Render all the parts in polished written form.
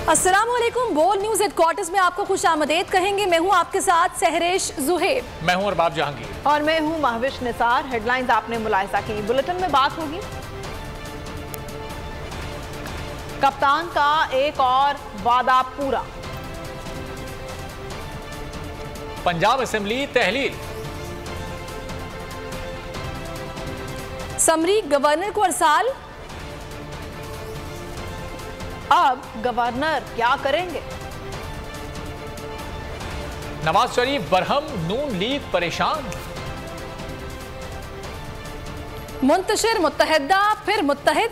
अस्सलामुअलैकुम। बोल news headquarters में आपको खुशामदीद कहेंगे। मैं हूं आपके साथ सहरेश जुहेब। मैं हूं अरबाब जहांगीर और मैं हूं महविश निसार। हेडलाइंस आपने मुलाहिजा की। बुलेटिन में बात होगी कप्तान का एक और वादा पूरा। पंजाब असेंबली तहलील। समरी गवर्नर को अरसाल। अब गवर्नर क्या करेंगे? नवाज शरीफ बरहम, नून लीग परेशान। मुंतशिर मुत्तहिदा फिर मुत्तहिद।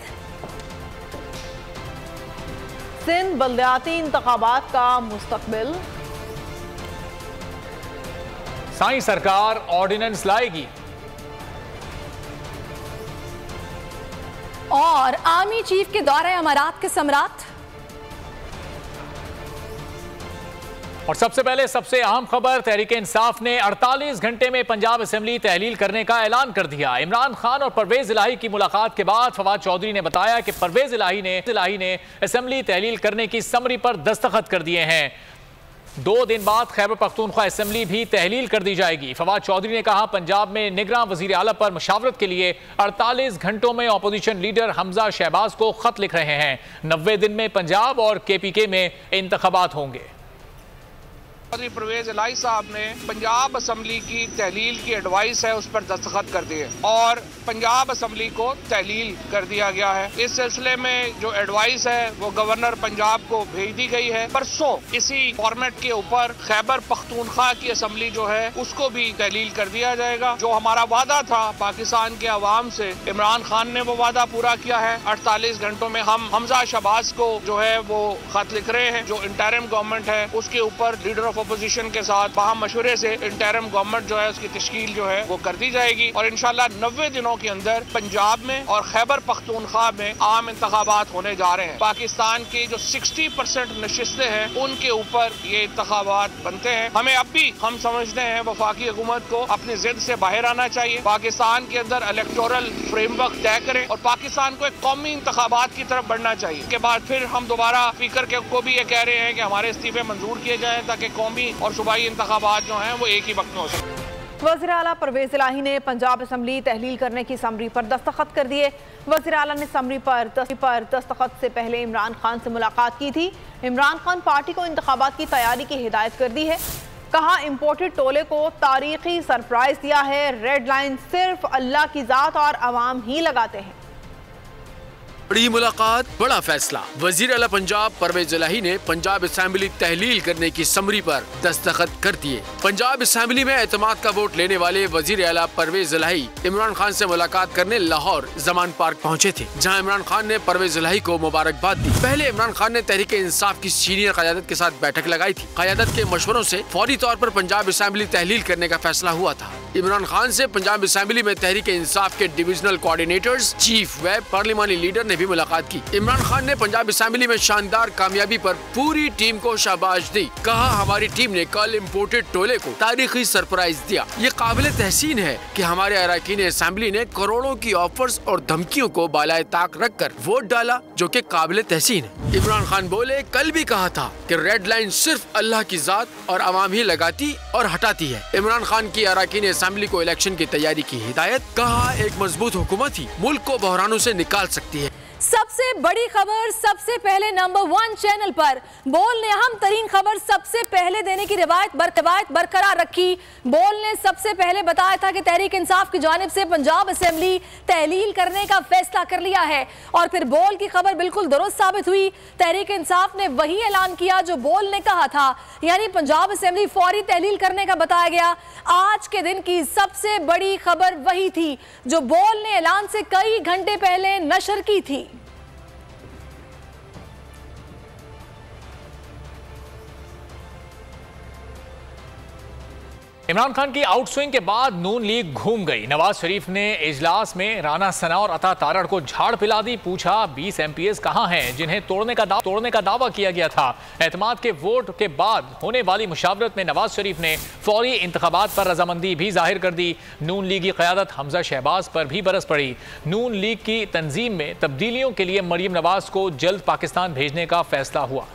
सिंध बल्दियाती इंतखाबात का मुस्तकबिल। साई सरकार ऑर्डिनेंस लाएगी। और आर्मी चीफ के दौरे अमारात के सम्राट। और सबसे पहले सबसे अहम खबर, तहरीक इंसाफ ने 48 घंटे में पंजाब असेंबली तहलील करने का ऐलान कर दिया। इमरान खान और परवेज इलाही की मुलाकात के बाद फवाद चौधरी ने बताया कि परवेज इलाही ने असेंबली तहलील करने की समरी पर दस्तखत कर दिए हैं। 2 दिन बाद खैबर पख्तूनख्वा असेंबली भी तहलील कर दी जाएगी। फवाद चौधरी ने कहा, पंजाब में निगरान वजीर आला पर मशावरत के लिए 48 घंटों में अपोजिशन लीडर हमजा शहबाज को खत लिख रहे हैं। 90 दिन में पंजाब और KPK में इंतखाबात होंगे। परवेज इलाही साहब ने पंजाब असम्बली की तहलील की एडवाइस है उस पर दस्तखत कर दिए और पंजाब असम्बली को तहलील कर दिया गया है। इस सिलसिले में जो एडवाइस है वो गवर्नर पंजाब को भेज दी गई है। परसों इसी फॉर्मेट के ऊपर खैबर पख्तूनख्वा की असम्बली जो है उसको भी तहलील कर दिया जाएगा। जो हमारा वादा था पाकिस्तान के अवाम से, इमरान खान ने वो वादा पूरा किया है। 48 घंटों में हम हमजा शहबाज को जो है वो खत लिख रहे हैं। जो इंटरिम गवर्नमेंट है उसके ऊपर लीडर ऑफ अपोजिशन के साथ बाहम मशवरे से इंटरिम गवर्नमेंट जो है उसकी तश्कील जो है वो कर दी जाएगी और इंशाल्लाह 90 दिनों के अंदर पंजाब में और खैबर पख्तूनख्वा में आम इंतखाबात होने जा रहे हैं। पाकिस्तान की जो 60% नशिस्तें हैं उनके ऊपर ये इंतखाबात बनते हैं। हमें अब भी हम समझते हैं वफाकी हुकूमत को अपनी जिद से बाहर आना चाहिए। पाकिस्तान के अंदर इलेक्टोरल फ्रेमवर्क तय करें और पाकिस्तान को एक कौमी इंतखाबात की तरफ बढ़ना चाहिए। इसके बाद फिर हम दोबारा स्पीकर को भी ये कह रहे हैं कि हमारे इस्तीफे मंजूर किए जाए ताकि कौमी और सूबाई इंतखाबात जो हैं वो एक ही वक्त में हो सके। वज़ीर आला परवेज इलाही ने पंजाब असम्बली तहलील करने की समरी पर दस्तखत कर दिए। वज़ीर आला ने समरी पर दस्तखत से पहले इमरान खान से मुलाकात की थी। इमरान खान पार्टी को इंतखाबात की तैयारी की हिदायत कर दी है। कहा, इम्पोर्टेड टोले को तारीखी सरप्राइज दिया है। रेड लाइन सिर्फ अल्लाह की जात और अवाम ही लगाते हैं। बड़ी मुलाकात, बड़ा फैसला। वजीर आला पंजाब परवेज इलाही ने पंजाब असेंबली तहलील करने की समरी पर दस्तखत कर दिए। पंजाब असेंबली में एतमाद का वोट लेने वाले वजीर आला परवेज इलाही इमरान खान से मुलाकात करने लाहौर जमान पार्क पहुंचे थे, जहां इमरान खान ने परवेज इलाही को मुबारकबाद दी। पहले इमरान खान ने तहरीक इंसाफ की सीनियर क़यादत के साथ बैठक लगाई थी। क़यादत के मशवरों से फौरी तौर पर पंजाब असेंबली तहलील करने का फैसला हुआ था। इमरान खान से पंजाब असेंबली में तहरीक इंसाफ के डिविजनल कोऑर्डिनेटर्स, चीफ वेब, पार्लिमानी लीडर ने भी मुलाकात की। इमरान खान ने पंजाब असेंबली में शानदार कामयाबी पर पूरी टीम को शाबाश दी। कहा, हमारी टीम ने कल इम्पोर्टेड टोले को तारीखी सरप्राइज दिया। ये काबिल तहसीन है कि हमारे अरकान असेंबली ने करोड़ों की ऑफर्स और धमकियों को बालाए ताक रख कर वोट डाला, जो कि काबिल तहसीन है। इमरान खान बोले, कल भी कहा था कि रेड लाइन सिर्फ अल्लाह की जात और अवाम ही लगाती और हटाती है। इमरान खान की अरकान असेंबली को इलेक्शन की तैयारी की हिदायत। कहा, एक मजबूत हुकूमत ही मुल्क को बहरानों से निकाल सकती है। सबसे बड़ी खबर सबसे पहले नंबर 1 चैनल पर। बोल ने अहम तरीन खबर सबसे पहले देने की रिवायत बरकरार रखी। बोल ने सबसे पहले बताया था कि तहरीक इंसाफ की जानिब से पंजाब असेंबली तहलील करने का फैसला कर लिया है और फिर बोल की खबर बिल्कुल दुरुस्त साबित हुई। तहरीक इंसाफ ने वही ऐलान किया जो बोल ने कहा था, यानी पंजाब असेंबली फौरी तहलील करने का बताया गया। आज के दिन की सबसे बड़ी खबर वही थी जो बोल ने ऐलान से कई घंटे पहले नशर की थी। इमरान खान की आउटस्विंग के बाद नून लीग घूम गई। नवाज शरीफ ने इजलास में राना सना और अता तारड़ को झाड़ पिला दी। पूछा, 20 MPs कहां हैं जिन्हें तोड़ने का दावा किया गया था। एतमाद के वोट के बाद होने वाली मुशावरत में नवाज शरीफ ने फौरी इंतखाबात पर रजामंदी भी जाहिर कर दी। नून लीगी क़यादत हमजा शहबाज पर भी बरस पड़ी। नून लीग की तंजीम में तब्दीलियों के लिए मरीम नवाज को जल्द पाकिस्तान भेजने का फैसला हुआ।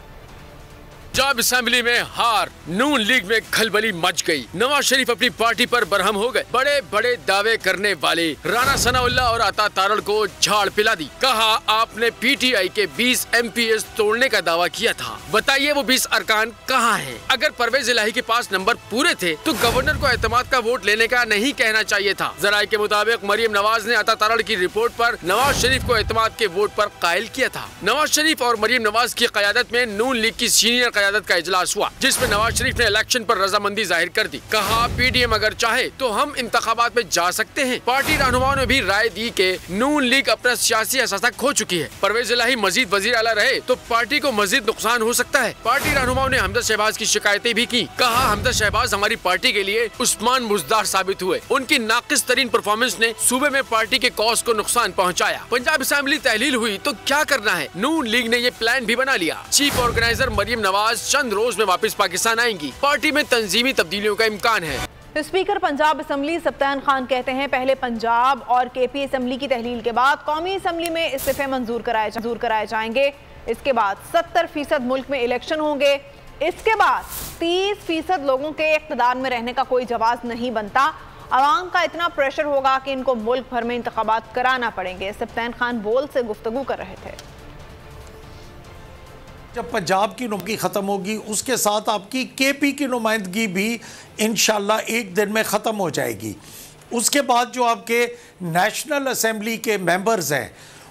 पंजाब असेंबली में हार, नून लीग में खलबली मच गई। नवाज शरीफ अपनी पार्टी पर बरहम हो गए। बड़े बड़े दावे करने वाले राना सनाउल्लाह और अता तारड़ को झाड़ पिला दी। कहा आपने पीटीआई के 20 MPs तोड़ने का दावा किया था, बताइए वो 20 अरकान कहाँ हैं? अगर परवेज इलाही के पास नंबर पूरे थे तो गवर्नर को एतमाद का वोट लेने का नहीं कहना चाहिए था। जराये के मुताबिक मरियम नवाज ने अता तारड़ की रिपोर्ट पर नवाज शरीफ को एतमाद के वोट पर कायल किया था। नवाज शरीफ और मरियम नवाज की क़यादत में नून लीग की सीनियर क़यादत का इजलास हुआ, जिसमें नवाज शरीफ ने इलेक्शन पर रजामंदी जाहिर कर दी। कहा पीडीएम अगर चाहे तो हम इंतखाबात में जा सकते हैं। पार्टी रहनुमाओं ने भी राय दी कि नून लीग अपना सियासी असासा खो चुकी है। परवेज इलाही मजीद वजीर आला रहे तो पार्टी को मजीद नुकसान हो सकता है। पार्टी रहनुमाओं ने हमजा शहबाज की शिकायतें भी की। कहा हमजा शहबाज हमारी पार्टी के लिए उस्मान मुजदार साबित हुए। उनकी नाकिस तरीन परफॉर्मेंस ने सूबे में पार्टी के कॉज को नुकसान पहुँचाया। पंजाब असेंबली तहलील हुई तो क्या करना है? नून लीग ने ये प्लान भी बना लिया। चीफ ऑर्गेनाइजर मरियम नवाज चंद रोज में वापस पाकिस्तान आएंगी। पार्टी में तंजीमी तब्दीलियों का इम्कान है। स्पीकर पंजाब असेंबली सप्तान खान कहते हैं पहले पंजाब और केपी असेंबली की तहलील के बाद कौमी असेंबली में इस्तीफे मंजूर कराए जाएंगे। इसके बाद 70% मुल्क में इलेक्शन होंगे। इसके बाद 30% लोगों के इख्तिदार में रहने का कोई जवाब नहीं बनता। अवाम का इतना प्रेशर होगा कि इनको मुल्क भर में इंतखाबात कराना पड़ेंगे। सप्तान खान बोल से गुफ्तगू कर रहे थे। जब पंजाब की नुमाइंदगी ख़त्म होगी उसके साथ आपकी केपी की नुमाइंदगी भी इंशाल्लाह एक दिन में ख़त्म हो जाएगी। उसके बाद जो आपके नेशनल असेंबली के मेंबर्स हैं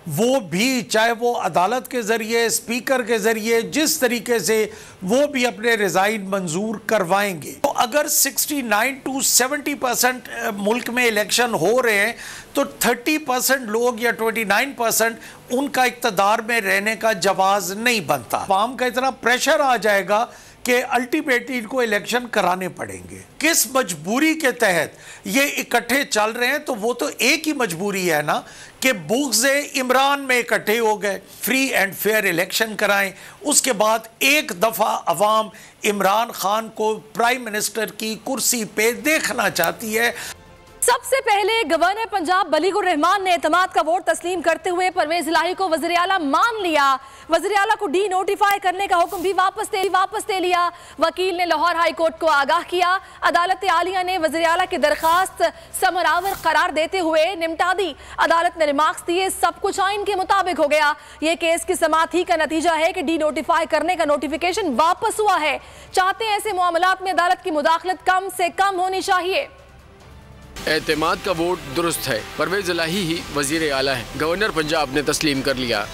वो भी, चाहे वो अदालत के ज़रिए, स्पीकर के ज़रिए, जिस तरीके से वो भी अपने रिज़ाइन मंजूर करवाएंगे। तो अगर 69 to 70% मुल्क में इलेक्शन हो रहे हैं तो 30% लोग या 29% उनका इक़्तिदार में रहने का जवाज़ नहीं बनता। आवाम का इतना प्रेशर आ जाएगा कि अल्टीमेटली इनको इलेक्शन कराने पड़ेंगे। किस मजबूरी के तहत ये इकट्ठे चल रहे हैं? तो वो तो एक ही मजबूरी है ना कि बुग़्ज़े इमरान में इकट्ठे हो गए, फ्री एंड फेयर इलेक्शन कराएं। उसके बाद एक दफ़ा अवाम इमरान खान को प्राइम मिनिस्टर की कुर्सी पे देखना चाहती है। सबसे पहले गवर्नर पंजाब बलीगुर रहमान ने एतमाद का वोट तस्लीम करते हुए परवेज इलाही को वज़ीर आला मान लिया। वज़ीर आला को डी नोटिफाई करने का हुक्म भी वापस दे लिया। वकील ने लाहौर हाई कोर्ट को आगाह किया। अदालत आलिया ने वज़ीर आला की दरखास्त समरावर करार देते हुए निपटा दी। अदालत ने रिमार्क्स दिए, सब कुछ आइन के मुताबिक हो गया। ये केस की समाअत ही का नतीजा है कि डी नोटिफाई करने का नोटिफिकेशन वापस हुआ है। चाहते हैं ऐसे मामलात में अदालत की मुदाखलत कम से कम होनी चाहिए। एतमाद का वोट दुरुस्त है। परवेज इलाही ही वजीर आला है। गवर्नर पंजाब ने तस्लीम कर लिया।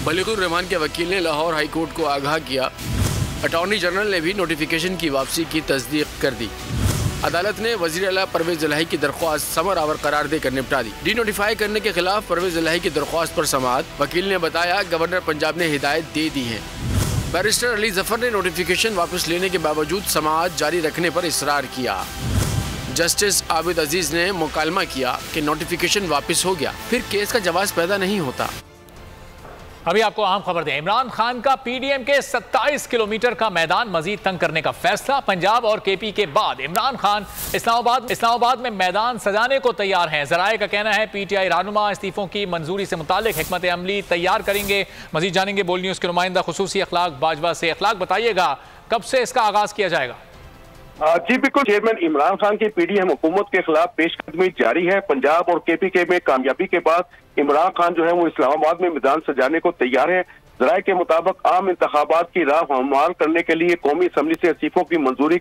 बलीगुर रहमान के वकील ने लाहौर हाई कोर्ट को आगाह किया। अटॉर्नी जनरल ने भी नोटिफिकेशन की वापसी की तस्दीक कर दी। अदालत ने वजीर आला परवेज इलाही की दरख्वास्त समरावर करार देकर निपटा दी। डी नोटिफाई करने के खिलाफ परवेज इलाही की दरख्वास्त पर समाअत वकील ने बताया गवर्नर पंजाब ने हिदायत दे दी है। बैरिस्टर अली जफर ने नोटिफिकेशन वापस लेने के बावजूद समाअत जारी रखने पर इसरार किया। जस्टिस आबिद अजीज ने मुकालमा किया कि नोटिफिकेशन वापस हो गया, फिर केस का जवाब पैदा नहीं होता। अभी आपको अहम खबर दें, इमरान खान का पीडीएम के 27 किलोमीटर का मैदान मजीद तंग करने का फैसला। पंजाब और केपी के बाद इमरान खान इस्लामाबाद में मैदान सजाने को तैयार हैं। जराये का कहना है पीटीआई रहनुमा इस्तीफों की मंजूरी से मुतालिक हिकमत अमली तैयार करेंगे। मजीद जानेंगे बोल न्यूज़ के नुमाइंदा खुसूसी अखलाक बाजवा से। अखलाक, बताइएगा कब से इसका आगाज किया जाएगा? जी बिल्कुल, चेयरमैन इमरान खान की पीडीएम हुकूमत के खिलाफ पेशकदमी जारी है। पंजाब और केपी के में कामयाबी के बाद इमरान खान जो है वो इस्लामाबाद में मैदान सजाने को तैयार है। जराये के मुताबिक आम इंतखाबात की राह हमवार करने के लिए कौमी असम्बली से इस्तीफों की मंजूरी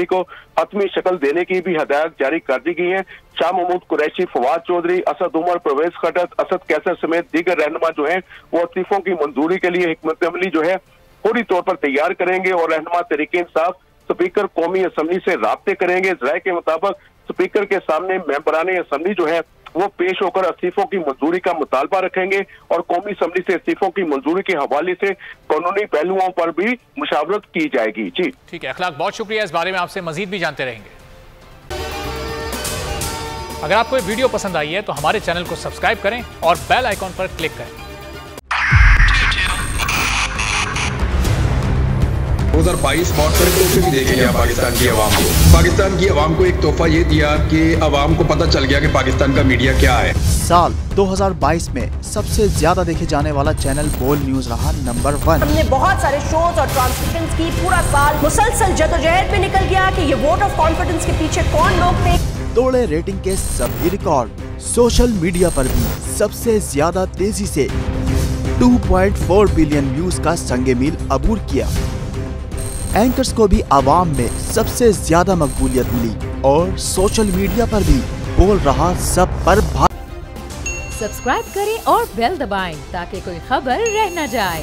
को हतमी शक्ल देने की भी हदायत जारी कर दी गई है। शाह महमूद कुरैशी, फवाद चौधरी, असद उमर, परवेज खटक, असद कैसर समेत दीगर रहनुमा जो है वो इस्तीफों की मंजूरी के लिए हिकमत अमली जो है पूरी तौर पर तैयार करेंगे और रहनुमा तहरीक इंसाफ स्पीकर कौमी असम्बली से राब्ते करेंगे। जराये के मुताबिक स्पीकर के सामने मेंबरान असम्बली जो है वो पेश होकर इस्तीफों की मंजूरी का मुतालबा रखेंगे और कौमी असम्बली से इस्तीफों की मंजूरी के हवाले से कानूनी पहलुओं पर भी मुशावरत की जाएगी। जी ठीक है अखलाक, बहुत शुक्रिया। इस बारे में आपसे मजीद भी जानते रहेंगे। अगर आपको ये वीडियो पसंद आई है तो हमारे चैनल को सब्सक्राइब करें और बेल आइकॉन पर क्लिक करें। 2022 बहुत तोहफे भी देखे गया पाकिस्तान की आवाम को। पाकिस्तान की आवाम को एक तोहफा ये दिया कि आवाम को पता चल गया कि पाकिस्तान का मीडिया क्या है। साल 2022 में सबसे ज्यादा देखे जाने वाला चैनल बोल न्यूज रहा नंबर 1। हमने बहुत सारे शोज और ट्रांसमिशंस की, पूरा साल मुसलसल जदोजहद में निकल गया कि ये वोट ऑफ कॉन्फिडेंस के पीछे कौन लोग थे। तोड़े रेटिंग के सभी रिकॉर्ड। सोशल मीडिया पर भी सबसे ज्यादा तेजी से 2.4 बिलियन व्यूज का संगे मील अबूर किया। एंकर्स को भी आवाम में सबसे ज्यादा मकबूलियत मिली और सोशल मीडिया पर भी बोल रहा सब पर सब्सक्राइब करें और बेल दबाएं ताकि कोई खबर रह न जाए।